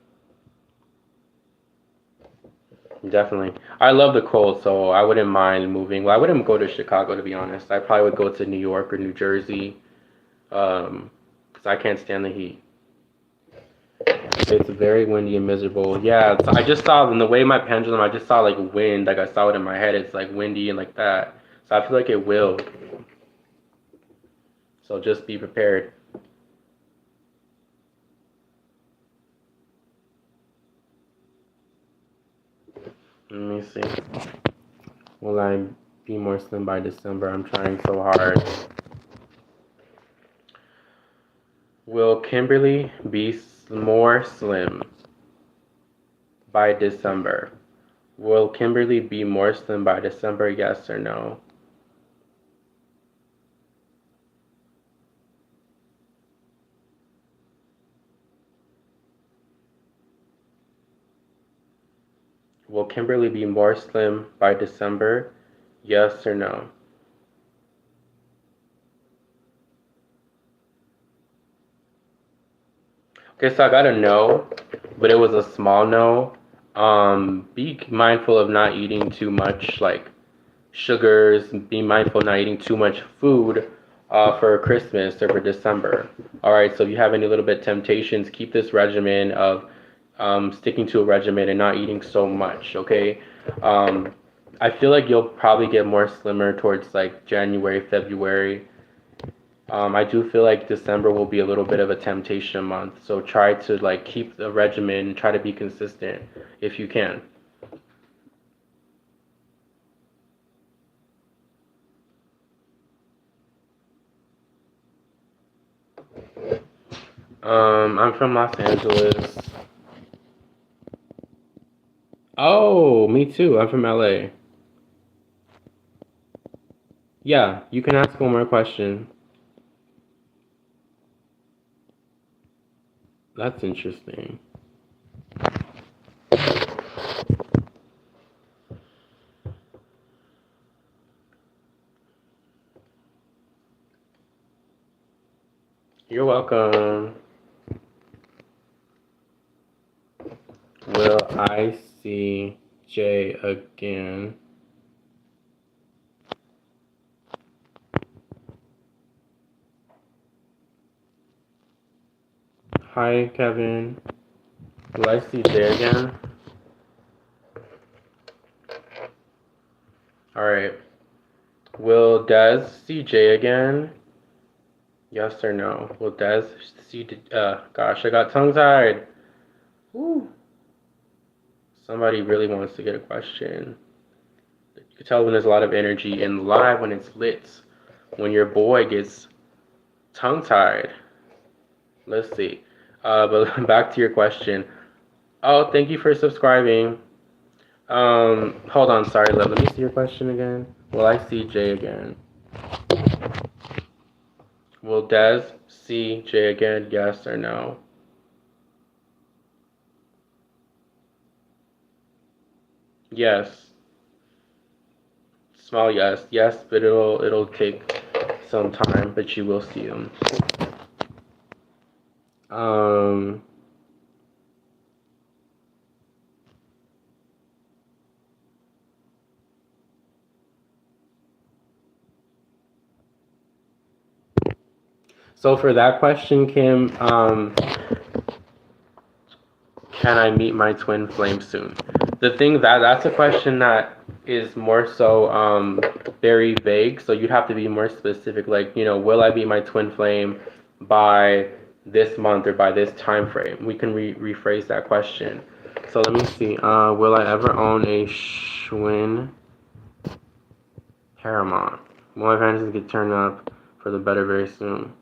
Definitely. I love the cold, so I wouldn't mind moving. Well, I wouldn't go to Chicago to be honest. I probably would go to New York or New Jersey, because I can't stand the heat. It's very windy and miserable. Yeah, I just saw in the way my pendulum, I just saw like wind, like I saw it in my head. It's like windy and like that. So I feel like it will. So just be prepared. Let me see. Will I be more slim by December? I'm trying so hard. Will Kimberly be more slim by December? Will Kimberly be more slim by December? Yes or no? Will Kimberly be more slim by December? Yes or no? Okay, so I got a no, but it was a small no. Be mindful of not eating too much like sugars. Be mindful of not eating too much food for Christmas or for December. All right, so if you have any little bit temptations, keep this regimen of sticking to a regimen and not eating so much. Okay. I feel like you'll probably get more slimmer towards like January, February. I do feel like December will be a little bit of a temptation month, so try to like keep the regimen, try to be consistent if you can. I'm from Los Angeles. Oh, me too. I'm from LA. Yeah, you can ask one more question. That's interesting. You're welcome. Will I see Jay again? Hi, Kevin. Will I see Jay again? Alright. Will Des see Jay again? Yes or no? Will Des see... gosh, I got tongue-tied. Woo. Somebody really wants to get a question. You can tell when there's a lot of energy in live when it's lit. When your boy gets tongue-tied. Let's see. But back to your question. Oh, thank you for subscribing. Hold on, sorry, love. Let me see your question again. Will I see Jay again? Will Des see Jay again? Yes or no? Yes. Small yes. Yes, but it'll take some time, but you will see him. Um. So for that question, Kim, can I meet my twin flame soon? The thing that's a question that is more so very vague. So you'd have to be more specific. Like, will I meet my twin flame by this month or by this time frame? We can rephrase that question. So let me see. Will I ever own a Schwinn Paramount? Will my finances get turned up for the better very soon?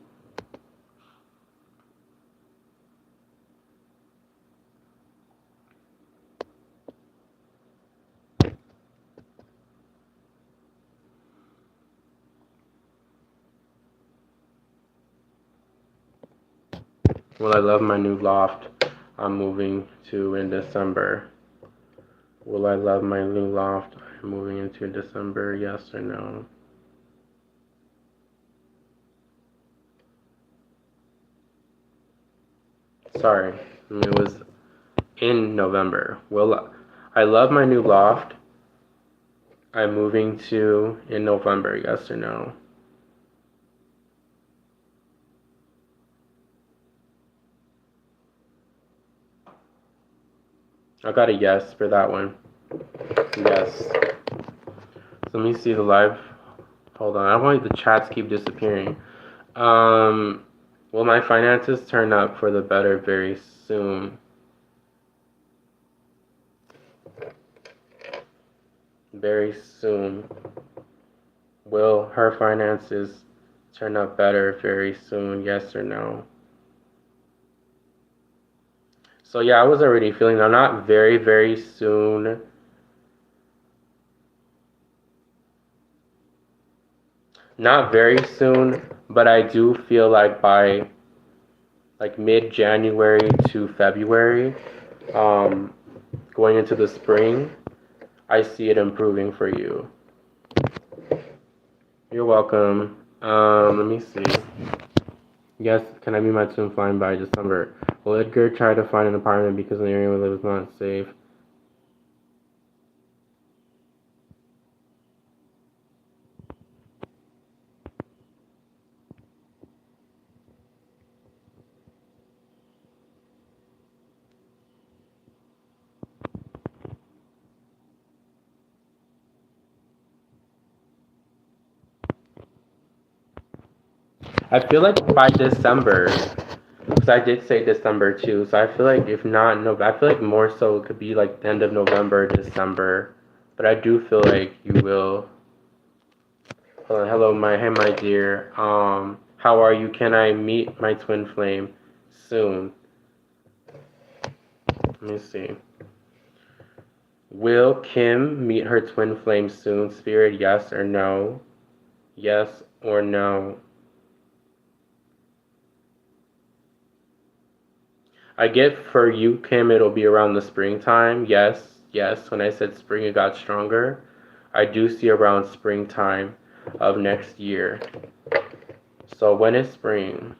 Will I love my new loft I'm moving to in December? Will I love my new loft I'm moving into in December? Yes or no? Sorry, it was in November. Will I love my new loft I'm moving to in November? Yes or no? I got a yes for that one. Yes. So let me see the live. Hold on. I want the chats keep disappearing. Will my finances turn up for the better very soon? Very soon. Will her finances turn up better very soon? Yes or no? So yeah, I was already feeling that. Not very, very soon. Not very soon, but I do feel like by like mid-January to February, um, going into the spring, I see it improving for you. You're welcome. Let me see. Yes, can I be my twin flying by December? Will Edgar try to find an apartment because the area we live is not safe? I feel like by December, because I did say December too, so I feel like if not, no, I feel like more so it could be like the end of November, December, but I do feel like you will. Hello, my dear. How are you? Can I meet my twin flame soon. Let me see. Will Kim meet her twin flame soon? Spirit, yes or no? Yes or no? I get for you, Kim, it'll be around the springtime. Yes, yes. When I said spring, it got stronger. I do see around springtime of next year. So when is spring?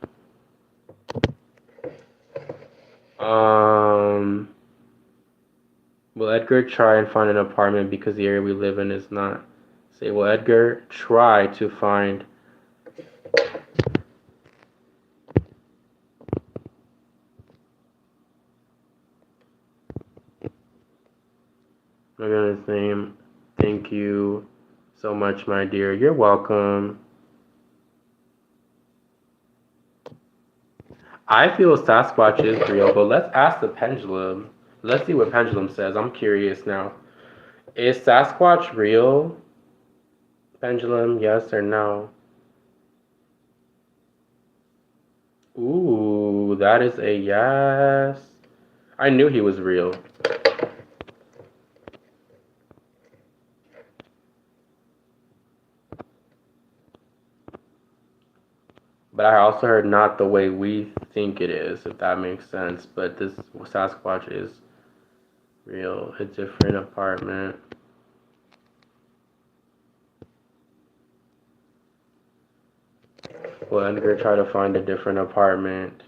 Um, will Edgar try and find an apartment because the area we live in is not. Say, will Edgar try to find. My goodness name. Thank you so much, my dear. You're welcome. I feel Sasquatch is real, but let's ask the pendulum. Let's see what pendulum says. I'm curious now. Is Sasquatch real? Pendulum, yes or no? Ooh, that is a yes. I knew he was real. But I also heard not the way we think it is, if that makes sense. But this Sasquatch is real. A different apartment. Will Edgar try to find a different apartment?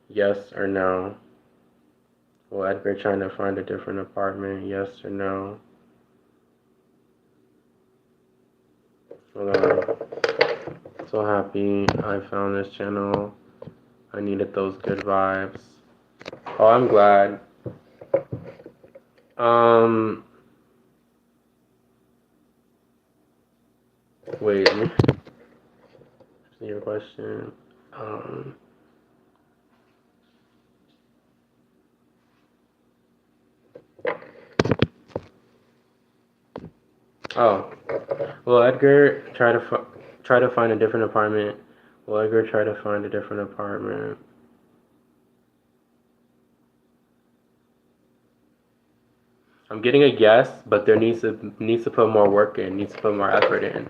Yes or no? Will Edgar trying to find a different apartment? Yes or no? Hold on. So happy I found this channel. I needed those good vibes. Oh, I'm glad. Wait, let me see your question. Um, oh, will Edgar try to find a different apartment? Will Edgar try to find a different apartment? I'm getting a yes, but there needs to put more work in, needs to put more effort in.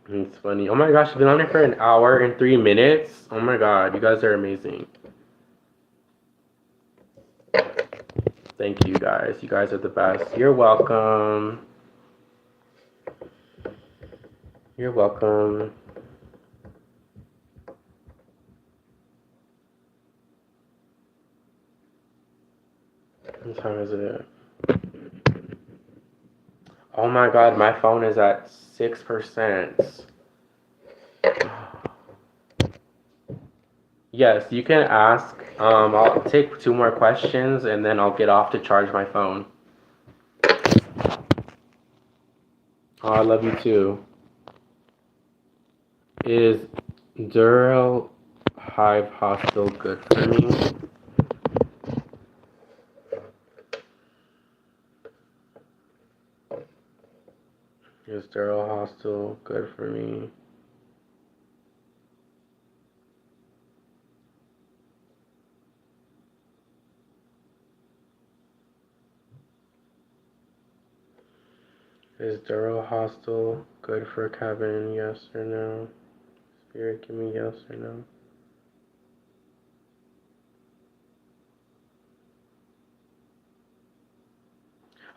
It's funny. Oh my gosh, I've been on it for an hour and 3 minutes. Oh my god, you guys are amazing. Thank you guys. You guys are the best. You're welcome. You're welcome. What time is it? Oh my god, my phone is at 6%. Yes, you can ask. I'll take two more questions and then I'll get off to charge my phone. Oh, I love you too. Is Dural Hive Hostel good for me? Is Dural Hostel good for me? Is Dural Hostel good for Kevin? Yes or no? Spirit, give me yes or no.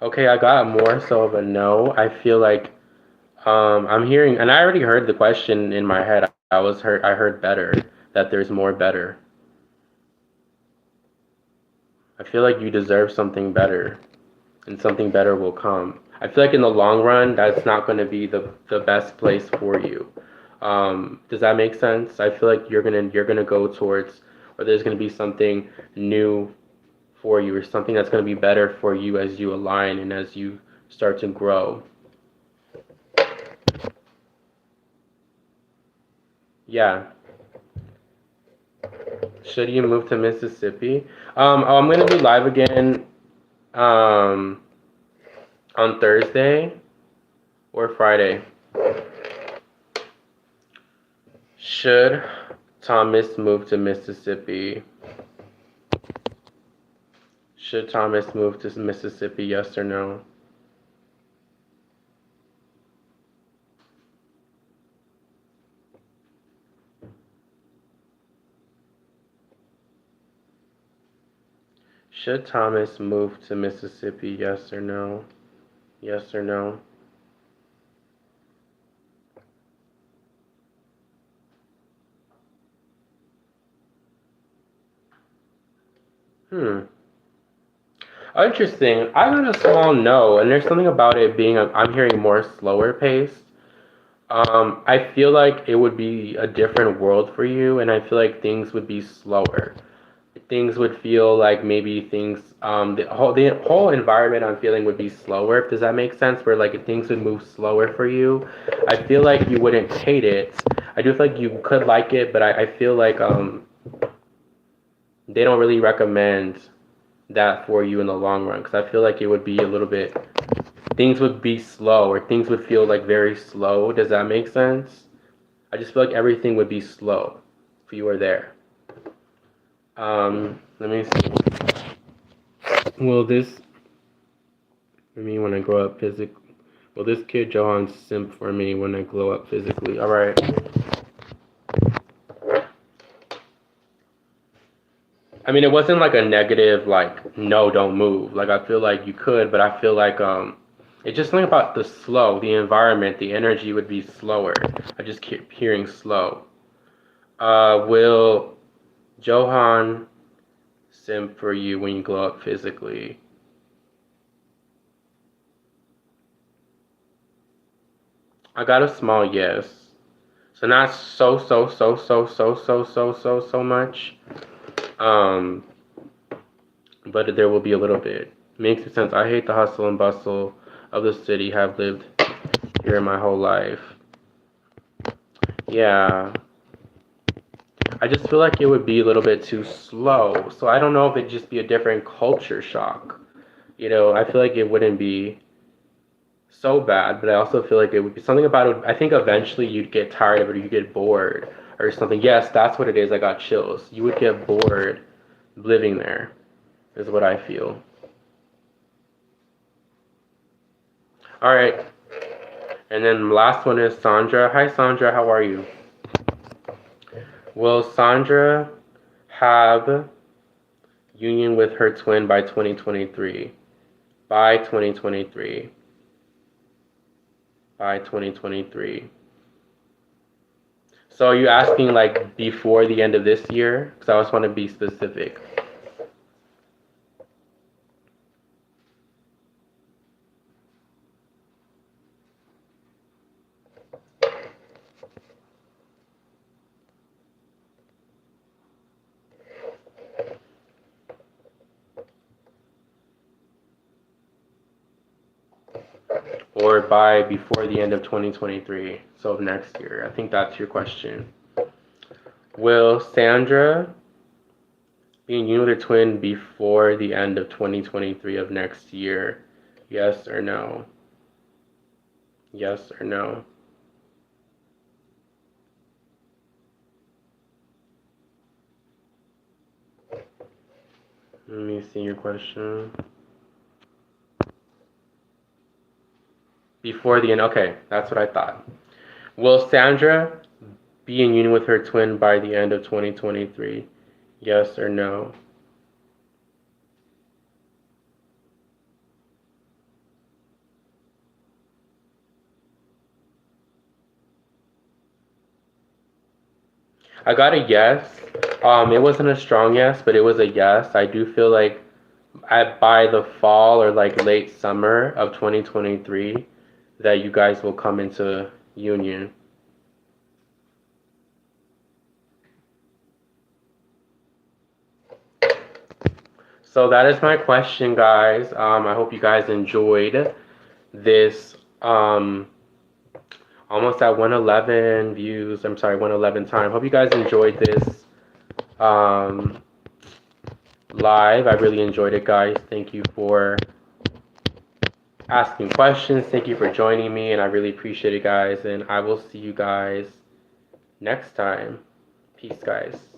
Okay, I got more so of a no. I feel like I'm hearing, and I already heard the question in my head. I heard better, that there's more better. I feel like you deserve something better, and something better will come. I feel like in the long run, that's not going to be the best place for you. Does that make sense? I feel like you're gonna go towards, or there's gonna be something new for you, or something that's gonna be better for you as you align and as you start to grow. Yeah. Should you move to Mississippi? I'm gonna be live again um, on Thursday or Friday. Should Thomas move to Mississippi? Should Thomas move to Mississippi? Yes or no? Should Thomas move to Mississippi? Yes or no? Yes or no? Hmm. Interesting. I got a small no, and there's something about it being I'm hearing more slower paced. I feel like it would be a different world for you, and I feel like things would be slower. Things would feel like maybe things the whole environment I'm feeling would be slower. Does that make sense? Where like things would move slower for you. I feel like you wouldn't hate it. I do feel like you could like it, but I feel like they don't really recommend that for you in the long run because I feel like it would be a little bit things would be slow or things would feel like very slow. Does that make sense? I just feel like everything would be slow if you were there. Let me see. Will this for me when I grow up physically? Will this kid Johan simp for me when I grow up physically? All right. I mean, it wasn't like a negative, like no, don't move. Like I feel like you could, but I feel like it's just something about the slow, the environment, the energy would be slower. I just keep hearing slow. Will Johan simp for you when you grow up physically? I got a small yes. So not so much. Um, but there will be a little bit. Makes sense. I hate the hustle and bustle of the city. Have lived here my whole life. Yeah. I just feel like it would be a little bit too slow. So I don't know if it'd just be a different culture shock. You know, I feel like it wouldn't be so bad, but I also feel like it would be something about it. I think eventually you'd get tired of it or you get bored or something. Yes, that's what it is. I got chills. You would get bored living there, is what I feel. All right. And then last one is Sandra. Hi, Sandra. How are you? Will Sandra have union with her twin by 2023? By 2023. By 2023. So are you asking like before the end of this year? Because I just want to be specific. Or by before the end of 2023, so of next year. I think that's your question. Will Sandra be in union with her twin before the end of 2023 of next year? Yes or no? Yes or no? Let me see your question. Before the end, okay, that's what I thought. Will Sandra be in union with her twin by the end of 2023? Yes or no? I got a yes. It wasn't a strong yes, but it was a yes. I do feel like by the fall or like late summer of 2023 that you guys will come into union. So that is my question, guys. I hope you guys enjoyed this. Almost at 111 views. I'm sorry, 111 time. Hope you guys enjoyed this um, live. I really enjoyed it, guys. Thank you for asking questions. Thank you for joining me, and I really appreciate it, guys. And I will see you guys next time. Peace, guys.